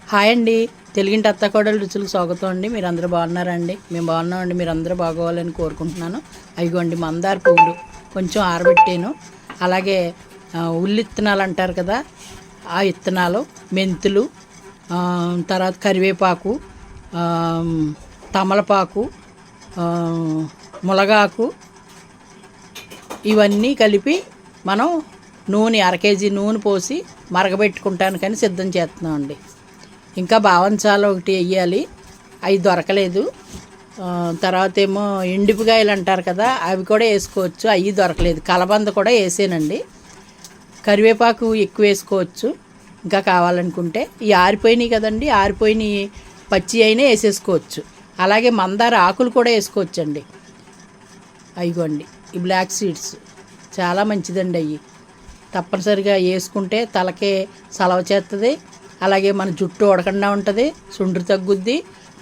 Hi అండి, తెలుగింటి అత్తకోడలు రుచులకు స్వాగతం అండి. మీరు అందరూ బాగున్నారండి? మేము బాగున్నామండి. మీరు అందరూ బాగోవాలని కోరుకుంటున్నాను. అదిగోండి మందార పువ్వులు కొంచెం ఆరబెట్టాను. అలాగే ఉల్లి ఇత్తనాలు అంటారు కదా, ఆ ఇత్తనాలు, మెంతులు, తర్వాత కరివేపాకు, తమలపాకు, ములగాకు, ఇవన్నీ కలిపి మనం నూనె 1/2 కేజీ నూనె పోసి మరగబెట్టుకుంటాను కానీ సిద్ధం చేస్తున్నాం అండి. ఇంకా బావంచాలు ఒకటి వేయాలి, అవి దొరకలేదు. తర్వాత ఏమో ఎండిపికాయలు అంటారు కదా, అవి కూడా వేసుకోవచ్చు, అవి దొరకలేదు. కలబంద కూడా వేసానండి. కరివేపాకు ఎక్కువ వేసుకోవచ్చు ఇంకా కావాలనుకుంటే. ఈ ఆరిపోయినాయి కదండి, ఆరిపోయినాయి పచ్చి అయినా వేసేసుకోవచ్చు. అలాగే మందార ఆకులు కూడా వేసుకోవచ్చు అండి. అయిగోండి ఈ బ్లాక్ సీడ్స్ చాలా మంచిదండి. అవి తప్పనిసరిగా వేసుకుంటే తలకే సలవ చేస్తుంది. అలాగే మన జుట్టు ఉడకుండా ఉంటుంది, సుండ్రు తగ్గుద్ది.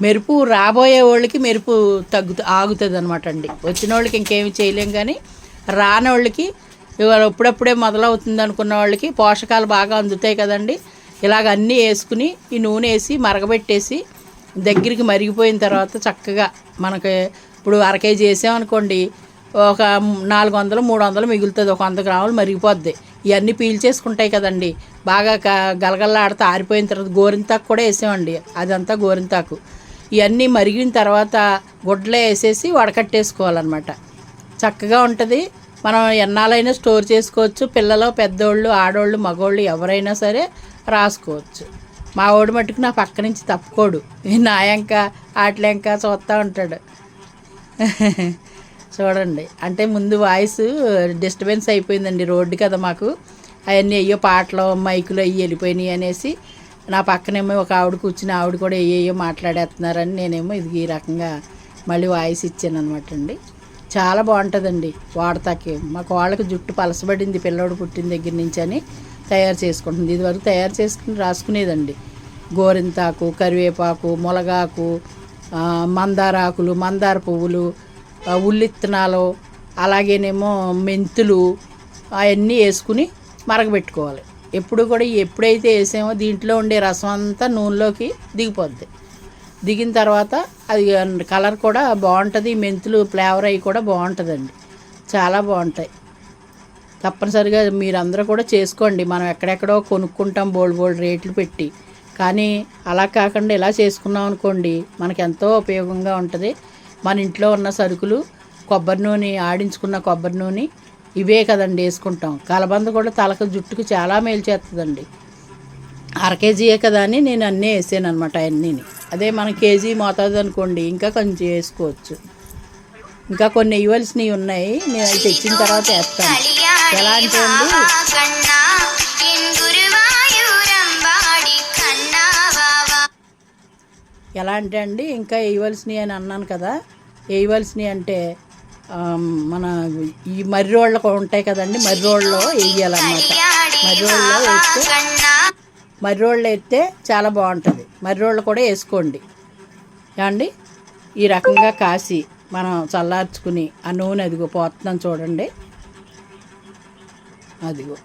మెరుపు రాబోయే వాళ్ళకి మెరుపు ఆగుతుంది అనమాట అండి. వచ్చిన వాళ్ళకి ఇంకేమి చేయలేం, కానీ రాని వాళ్ళకి ఇవాళ ఇప్పుడప్పుడే మొదలవుతుంది అనుకున్న వాళ్ళకి పోషకాలు బాగా అందుతాయి కదండి. ఇలాగ అన్నీ వేసుకుని ఈ నూనె వేసి మరగబెట్టేసి దగ్గరికి మరిగిపోయిన తర్వాత చక్కగా మనకి ఇప్పుడు 1/2 కేజీ వేసామనుకోండి, ఒక 400 300 మిగులుతుంది. ఒక 100 గ్రాములు మరిగిపోద్ది. ఇవన్నీ పీల్చేసుకుంటాయి కదండి. బాగా గలగల్లాడితే ఆరిపోయిన తర్వాత గోరింతాకు కూడా వేసామండి, అదంతా గోరింతాకు. ఇవన్నీ మరిగిన తర్వాత గుడ్డలో వేసేసి వడకట్టేసుకోవాలన్నమాట. చక్కగా ఉంటుంది. మనం ఎన్నాళ్ళైనా స్టోర్ చేసుకోవచ్చు. పిల్లలు, పెద్దోళ్ళు, ఆడోళ్ళు, మగోళ్ళు ఎవరైనా సరే రాసుకోవచ్చు. మా ఓడి మట్టుకు నా పక్క నుంచి తప్పుకోడు, నాయంక ఆటలెంక చూస్తూ ఉంటాడు. చూడండి, అంటే ముందు వాయిస్ డిస్టర్బెన్స్ అయిపోయిందండి, రోడ్డు కదా మాకు. అవన్నీ అయ్యో పాటలు మైకులు అయ్యి వెళ్ళిపోయినాయి అనేసి నా పక్కనేమో ఒక ఆవిడ కూర్చుని ఆవిడ కూడా అయ్యో మాట్లాడేస్తున్నారని నేనేమో ఇది ఈ రకంగా మళ్ళీ వాయిస్ ఇచ్చాను అనమాట అండి. చాలా బాగుంటుందండి వాడతాకి. మాకు వాళ్ళకి జుట్టు పలసబడింది పిల్లోడు పుట్టిన దగ్గర నుంచి అని తయారు చేసుకుంటుంది. ఇదివరకు తయారు చేసుకుని రాసుకునేదండి. గోరింతాకు, కరివేపాకు, ములగాకు, మందారాకులు, మందార పువ్వులు, ఉల్లిత్తనాలు, అలాగేనేమో మెంతులు, అవన్నీ వేసుకుని మరగబెట్టుకోవాలి. ఎప్పుడు కూడా ఎప్పుడైతే వేసామో దీంట్లో ఉండే రసం అంతా నూనెలోకి దిగిపోద్ది. దిగిన తర్వాత అది కలర్ కూడా బాగుంటుంది. మెంతులు ఫ్లేవర్ అవి కూడా బాగుంటుందండి, చాలా బాగుంటాయి. తప్పనిసరిగా మీరందరూ కూడా చేసుకోండి. మనం ఎక్కడెక్కడో కొనుక్కుంటాం బోల్డ్ రేట్లు పెట్టి, కానీ అలా కాకుండా ఇలా చేసుకున్నాం అనుకోండి మనకు ఎంతో ఉపయోగంగా ఉంటుంది. మన ఇంట్లో ఉన్న సరుకులు, కొబ్బరి నూనె, ఆడించుకున్న కొబ్బరి నూనె, ఇవే కదండి వేసుకుంటాం. కలబంద కూడా తలకు జుట్టుకు చాలా మేలు చేస్తుందండి. 1/2 కేజీయే కదా అని నేను అన్నీ వేసాను అనమాట. అన్నీ అదే మన కేజీ మోతాదు అనుకోండి ఇంకా కొంచెం వేసుకోవచ్చు. ఇంకా కొన్ని ఇవ్వాల్సినవి ఉన్నాయి, నేను అవి తెచ్చిన తర్వాత వేస్తాను. ఎలా అంటే అండి, ఇంకా వేయవలసినవి అని అన్నాను కదా. వేయవలసినవి అంటే మన ఈ మర్రోళ్ళకు ఉంటాయి కదండి, మర్రోళ్ళలో వేయాలన్నమాట. మర్రోళ్ళు వేస్తే చాలా బాగుంటుంది. మర్రోళ్ళు కూడా వేసుకోండి ఏమండి. ఈ రకంగా కాసి మనం చల్లార్చుకుని ఆ నూనె అదిగో పోతున్నాం చూడండి, అదిగో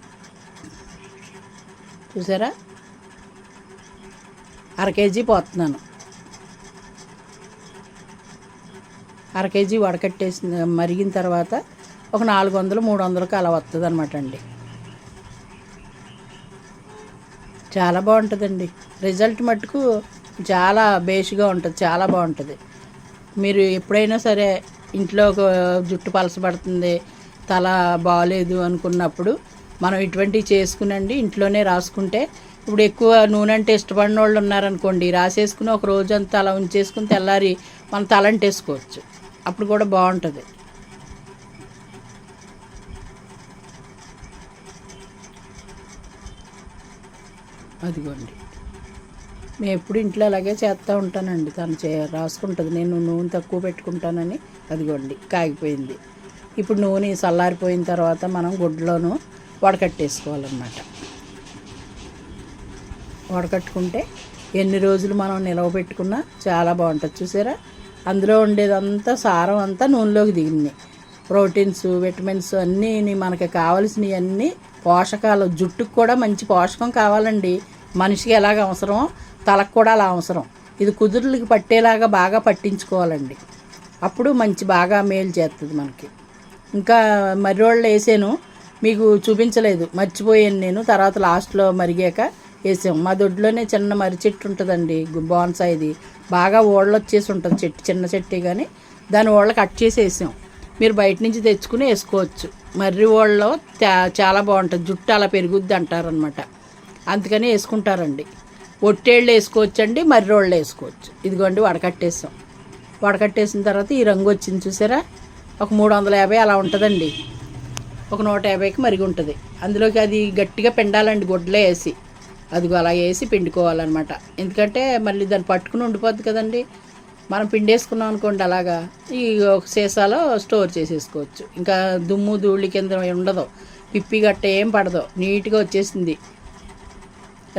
చూసారా, 1/2 కేజీ పోతున్నాను. 1/2 కేజీ వడకట్టేసి మరిగిన తర్వాత ఒక 400 300కి అలా వస్తుంది అనమాట అండి. చాలా బాగుంటుందండి. రిజల్ట్ మట్టుకు చాలా బేస్గా ఉంటుంది, చాలా బాగుంటుంది. మీరు ఎప్పుడైనా సరే ఇంట్లో జుట్టు పలసపడుతుంది, తల బాగాలేదు అనుకున్నప్పుడు మనం ఇటువంటివి చేసుకునండి, ఇంట్లోనే రాసుకుంటే. ఇప్పుడు ఎక్కువ నూనె అంటే ఇష్టపడిన వాళ్ళు ఉన్నారనుకోండి, రాసేసుకుని ఒక రోజంతా అలా ఉంచేసుకుని తెల్లారి మనం తలంటేసుకోవచ్చు, అప్పుడు కూడా బాగుంటుంది. అదిగోండి, మేము ఎప్పుడు ఇంట్లో అలాగే చేస్తూ ఉంటానండి. తను రాసుకుంటుంది, నేను నూనె తక్కువ పెట్టుకుంటానని. అదిగోండి కాగిపోయింది. ఇప్పుడు నూనె చల్లారిపోయిన తర్వాత మనం గుడ్డలోనూ వడకట్టేసుకోవాలన్నమాట. వడకట్టుకుంటే ఎన్ని రోజులు మనం నిలవ పెట్టుకున్నా చాలా బాగుంటుంది. చూసారా, అందులో ఉండేదంతా సారం అంతా నూనెలోకి దిగింది. ప్రోటీన్స్, విటమిన్స్ అన్నీ మనకి కావాల్సినవి అన్నీ పోషకాలు. జుట్టుకు కూడా మంచి పోషకం కావాలండి. మనిషికి ఎలాగ అవసరమో తలకు కూడా అలా అవసరం. ఇది కుదురులకి పట్టేలాగా బాగా పట్టించుకోవాలండి. అప్పుడు మంచి బాగా మేలు చేస్తుంది మనకి. ఇంకా మర్రోళ్ళు వేసాను, మీకు చూపించలేదు, మర్చిపోయాను నేను. తర్వాత లాస్ట్లో మరిగాక వేసాం. మా దొడ్లోనే చిన్న మర్రి చెట్టు ఉంటుందండి, బోన్సాయిది. బాగా ఓళ్ళు వచ్చేసి ఉంటుంది చెట్టు, చిన్న చెట్టే కానీ దాని ఓళ్ళ కట్ చేసి వేసాం. మీరు బయట నుంచి తెచ్చుకుని వేసుకోవచ్చు. మర్రి ఓళ్ళలో చాలా బాగుంటుంది, జుట్టు అలా పెరుగుద్ది అంటారనమాట. అందుకని వేసుకుంటారండి. ఒట్టేళ్ళు వేసుకోవచ్చండి, మర్రి ఓళ్ళు వేసుకోవచ్చు. ఇదిగోండి వడకట్టేసాం. వడకట్టేసిన తర్వాత ఈ రంగు వచ్చింది చూసారా, ఒక 350 అలా ఉంటుందండి. ఒక 150కి మరిగి ఉంటుంది. అందులోకి అది గట్టిగా పిండాలండి గుడ్డలో వేసి. అదిగో అలా వేసి పిండుకోవాలన్నమాట. ఎందుకంటే మళ్ళీ దాన్ని పట్టుకుని ఉండిపోద్ది కదండి. మనం పిండేసుకున్నాం అనుకోండి అలాగా, ఈ ఒక సీసాలో స్టోర్ చేసేసుకోవచ్చు. ఇంకా దుమ్ము ధూళి కింద ఉండదు, పిప్పి గట్ట ఏం పడదు, నీట్గా వచ్చేసింది,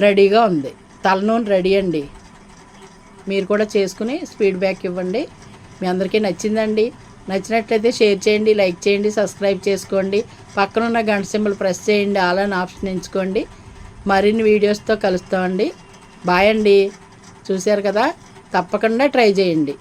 రెడీగా ఉంది. తలనూనె రెడీ అండి. మీరు కూడా చేసుకుని ఫీడ్బ్యాక్ ఇవ్వండి. మీ అందరికీ నచ్చిందండి. నచ్చినట్లయితే షేర్ చేయండి, లైక్ చేయండి, సబ్స్క్రైబ్ చేసుకోండి. పక్కనున్న గంట సింబల్ ప్రెస్ చేయండి, ఆల్ అని ఆప్షన్ ఎంచుకోండి. మరిన్ని వీడియోస్తో కలుస్తామండి. బాయ్ అండి. చూశారు కదా, తప్పకుండా ట్రై చేయండి.